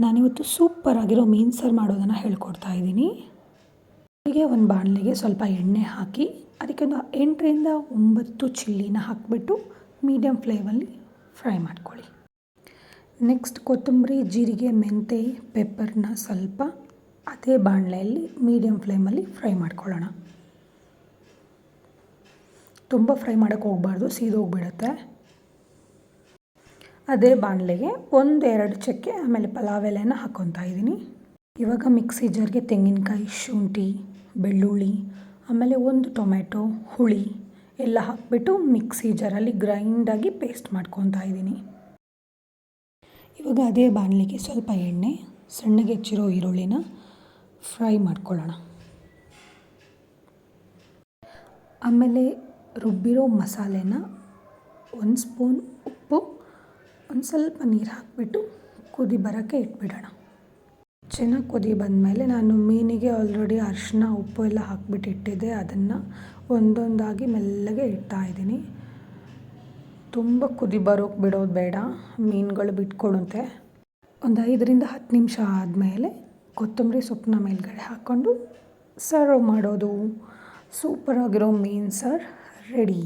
ನಾನಿವತ್ತು ಸೂಪರಾಗಿರೋ ಮೀನು ಸಾರು ಮಾಡೋದನ್ನು ಹೇಳ್ಕೊಡ್ತಾ ಇದ್ದೀನಿ. ಹೀಗೆ ಒಂದು ಬಾಣಲೆಗೆ ಸ್ವಲ್ಪ ಎಣ್ಣೆ ಹಾಕಿ ಅದಕ್ಕೆ ಒಂದು 8ರಿಂದ 9 ಚಿಲ್ಲಿನ ಹಾಕಿಬಿಟ್ಟು ಮೀಡಿಯಮ್ ಫ್ಲೇಮಲ್ಲಿ ಫ್ರೈ ಮಾಡ್ಕೊಳ್ಳಿ. ನೆಕ್ಸ್ಟ್ ಕೊತ್ತಂಬರಿ, ಜೀರಿಗೆ, ಮೆಂತೆ, ಪೆಪ್ಪರ್ನ ಸ್ವಲ್ಪ ಅದೇ ಬಾಣಲೆಯಲ್ಲಿ ಮೀಡಿಯಮ್ ಫ್ಲೇಮಲ್ಲಿ ಫ್ರೈ ಮಾಡ್ಕೊಳ್ಳೋಣ. ತುಂಬ ಫ್ರೈ ಮಾಡೋಕ್ಕೆ ಹೋಗಬಾರ್ದು, ಸೀದೋಗಿಬಿಡುತ್ತೆ. ಅದೇ ಬಾಣಲೆಗೆ 1-2 ಚಕ್ಕೆ ಆಮೇಲೆ ಪಲಾವ್ ಎಲೆನ ಹಾಕ್ಕೊತಾ ಇದ್ದೀನಿ. ಇವಾಗ ಮಿಕ್ಸಿ ಜಾರ್ಗೆ ತೆಂಗಿನಕಾಯಿ, ಶುಂಠಿ, ಬೆಳ್ಳುಳ್ಳಿ, ಆಮೇಲೆ 1 ಟೊಮೆಟೊ, ಹುಳಿ ಎಲ್ಲ ಹಾಕಿಬಿಟ್ಟು ಮಿಕ್ಸಿ ಜಾರಲ್ಲಿ ಗ್ರೈಂಡಾಗಿ ಪೇಸ್ಟ್ ಮಾಡ್ಕೊತಾ ಇದ್ದೀನಿ. ಇವಾಗ ಅದೇ ಬಾಣಲೆಗೆ ಸ್ವಲ್ಪ ಎಣ್ಣೆ, ಸಣ್ಣಗೆ ಹೆಚ್ಚಿರೋ ಈರುಳ್ಳಿನ ಫ್ರೈ ಮಾಡ್ಕೊಳ್ಳೋಣ. ಆಮೇಲೆ ರುಬ್ಬಿರೋ ಮಸಾಲೆನ 1 ಸ್ಪೂನ್ ಉಪ್ಪು, ಒಂದು ಸ್ವಲ್ಪ ನೀರು ಹಾಕಿಬಿಟ್ಟು ಕುದಿ ಬರೋಕ್ಕೆ ಇಟ್ಬಿಡೋಣ. ಚೆನ್ನಾಗಿ ಕುದಿ ಬಂದಮೇಲೆ ನಾನು ಮೀನಿಗೆ ಆಲ್ರೆಡಿ ಅರಿಶಿನ, ಉಪ್ಪು ಎಲ್ಲ ಹಾಕಿಬಿಟ್ಟು ಇಟ್ಟಿದ್ದೆ. ಅದನ್ನು ಒಂದೊಂದಾಗಿ ಮೆಲ್ಲಗೆ ಇಡ್ತಾ ಇದ್ದೀನಿ. ತುಂಬ ಕುದಿ ಬರೋಕ್ಕೆ ಬಿಡೋದು ಬೇಡ, ಮೀನುಗಳು ಬಿಟ್ಕೊಳುತ್ತೆ. ಒಂದು 5ರಿಂದ 10 ನಿಮಿಷ ಆದಮೇಲೆ ಕೊತ್ತಂಬರಿ ಸೊಪ್ಪನ್ನ ಮೇಲ್ಗಡೆ ಹಾಕ್ಕೊಂಡು ಸರ್ವ್ ಮಾಡೋದು. ಸೂಪರಾಗಿರೋ ಮೀನು ಸಾರು ರೆಡಿ.